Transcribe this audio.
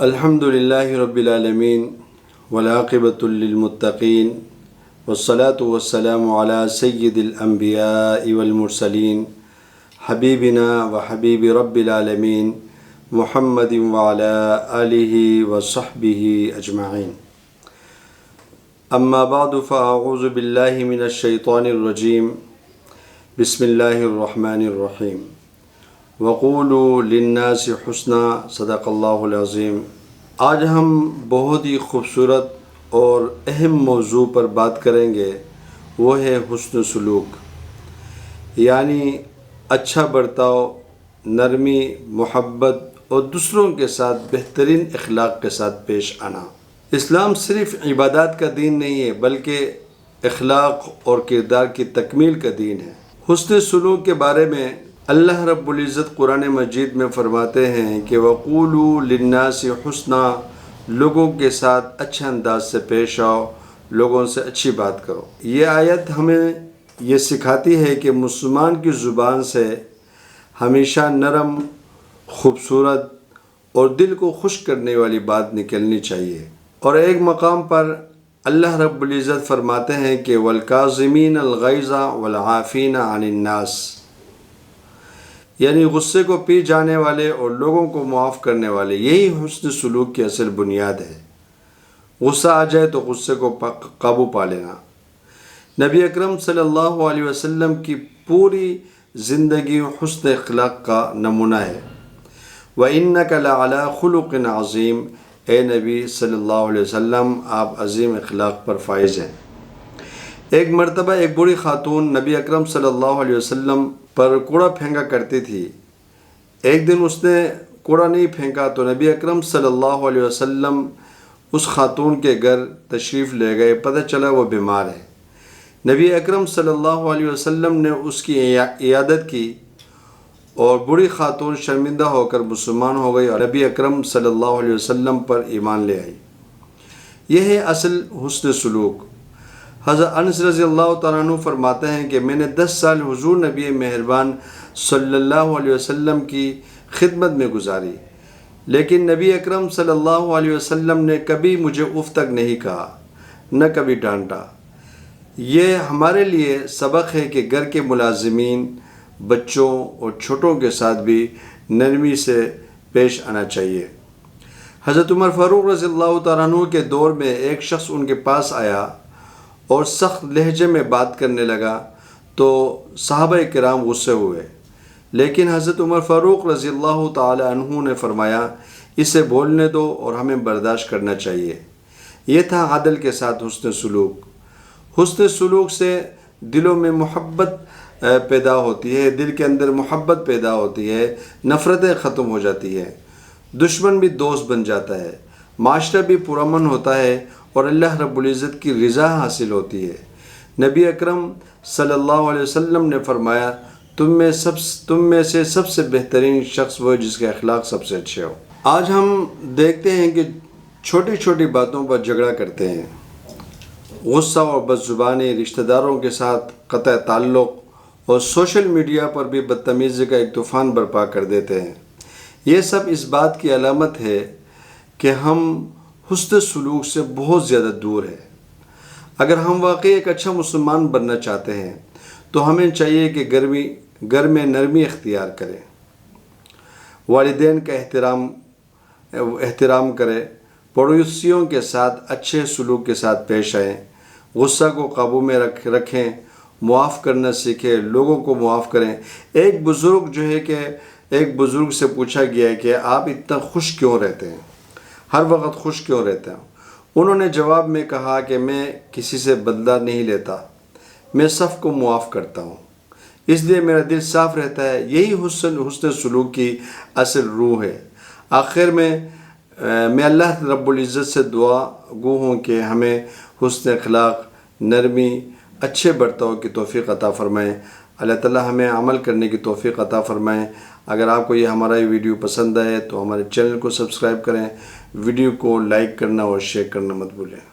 الحمد للہ رب العالمین والعاقبۃ للمتقین والصلاة والسلام علی سید الانبیاء والمرسلین حبیبنا وحبیب رب العالمین محمد وعلی آلہ وصحبہ اجمعین اما بعد فاعوذ باللہ من الشیطان الرجیم بسم اللہ الرحمن الرحیم وقولوا للناس حسنا صدق اللہ العظیم۔ آج ہم بہت ہی خوبصورت اور اہم موضوع پر بات کریں گے، وہ ہے حسن سلوک، یعنی اچھا برتاؤ، نرمی، محبت اور دوسروں کے ساتھ بہترین اخلاق کے ساتھ پیش آنا۔ اسلام صرف عبادات کا دین نہیں ہے بلکہ اخلاق اور کردار کی تکمیل کا دین ہے۔ حسن سلوک کے بارے میں اللہ رب العزت قرآن مجید میں فرماتے ہیں کہ وَقُولُوا لِلنَّاسِ حُسْنًا، لوگوں کے ساتھ اچھے انداز سے پیش آؤ، لوگوں سے اچھی بات کرو۔ یہ آیت ہمیں یہ سکھاتی ہے کہ مسلمان کی زبان سے ہمیشہ نرم، خوبصورت اور دل کو خوش کرنے والی بات نکلنی چاہیے۔ اور ایک مقام پر اللہ رب العزت فرماتے ہیں کہ وَالْكَاظِمِينَ الْغَيْظَ وَالْعَافِينَ عَنِ النَّاسِ، یعنی غصے کو پی جانے والے اور لوگوں کو معاف کرنے والے، یہی حسن سلوک کی اصل بنیاد ہے۔ غصہ آ جائے تو غصے کو قابو پا لینا۔ نبی اکرم صلی اللہ علیہ وسلم کی پوری زندگی حسن اخلاق کا نمونہ ہے۔ وَإِنَّكَ لَعَلَىٰ خُلُقٍ عَظِيمٍ، اے نبی صلی اللہ علیہ وسلم آپ عظیم اخلاق پر فائز ہیں۔ ایک مرتبہ ایک بوڑھی خاتون نبی اکرم صلی اللہ علیہ وسلم پر کوڑا پھینکا کرتی تھی۔ ایک دن اس نے کوڑا نہیں پھینکا تو نبی اکرم صلی اللہ علیہ وسلم اس خاتون کے گھر تشریف لے گئے، پتہ چلا وہ بیمار ہے۔ نبی اکرم صلی اللہ علیہ وسلم نے اس کی عیادت کی اور بوڑھی خاتون شرمندہ ہو کر مسلمان ہو گئی اور نبی اکرم صلی اللہ علیہ وسلم پر ایمان لے آئی۔ یہ ہے اصل حسن سلوک۔ حضرت انس رضی اللہ تعالیٰ عنہ فرماتے ہیں کہ میں نے 10 سال حضور نبی مہربان صلی اللہ علیہ وسلم کی خدمت میں گزاری، لیکن نبی اکرم صلی اللہ علیہ وسلم نے کبھی مجھے اف تک نہیں کہا، نہ کبھی ڈانٹا۔ یہ ہمارے لیے سبق ہے کہ گھر کے ملازمین، بچوں اور چھوٹوں کے ساتھ بھی نرمی سے پیش آنا چاہیے۔ حضرت عمر فاروق رضی اللہ تعالیٰ عنہ کے دور میں ایک شخص ان کے پاس آیا اور سخت لہجے میں بات کرنے لگا تو صحابہ کرام غصے ہوئے، لیکن حضرت عمر فاروق رضی اللہ تعالی عنہ نے فرمایا اسے بولنے دو اور ہمیں برداشت کرنا چاہیے۔ یہ تھا عدل کے ساتھ حسن سلوک۔ حسن سلوک سے دلوں میں محبت پیدا ہوتی ہے، دل کے اندر محبت پیدا ہوتی ہے، نفرتیں ختم ہو جاتی ہے، دشمن بھی دوست بن جاتا ہے، معاشرہ بھی پرامن ہوتا ہے اور اللہ رب العزت کی رضا حاصل ہوتی ہے۔ نبی اکرم صلی اللہ علیہ وسلم نے فرمایا تم میں سے سب سے بہترین شخص وہ ہے جس کے اخلاق سب سے اچھے ہو۔ آج ہم دیکھتے ہیں کہ چھوٹی چھوٹی باتوں پر جھگڑا کرتے ہیں، غصہ اور بدزبانی، رشتہ داروں کے ساتھ قطع تعلق اور سوشل میڈیا پر بھی بدتمیزی کا ایک طوفان برپا کر دیتے ہیں۔ یہ سب اس بات کی علامت ہے کہ ہم حسن سلوک سے بہت زیادہ دور ہے۔ اگر ہم واقعی ایک اچھا مسلمان بننا چاہتے ہیں تو ہمیں چاہیے کہ گھر میں نرمی اختیار کریں، والدین کا احترام کریں، پڑوسیوں کے ساتھ اچھے سلوک کے ساتھ پیش آئیں، غصہ کو قابو میں رکھیں، معاف کرنا سیکھیں، لوگوں کو معاف کریں۔ ایک بزرگ سے پوچھا گیا ہے کہ آپ اتنا خوش کیوں رہتے ہیں، ہر وقت خوش کیوں رہتے ہیں؟ انہوں نے جواب میں کہا کہ میں کسی سے بدلہ نہیں لیتا، میں سب کو معاف کرتا ہوں، اس لیے میرا دل صاف رہتا ہے۔ یہی حسن سلوک کی اصل روح ہے۔ آخر میں اللہ رب العزت سے دعا گو ہوں کہ ہمیں حسن اخلاق، نرمی، اچھے برتاؤ کی توفیق عطا فرمائیں۔ اللہ تعالیٰ ہمیں عمل کرنے کی توفیق عطا فرمائیں۔ اگر آپ کو یہ ہمارا ویڈیو پسند آئے تو ہمارے چینل کو سبسکرائب کریں، ویڈیو کو لائک کرنا اور شیئر کرنا مت بھولیں۔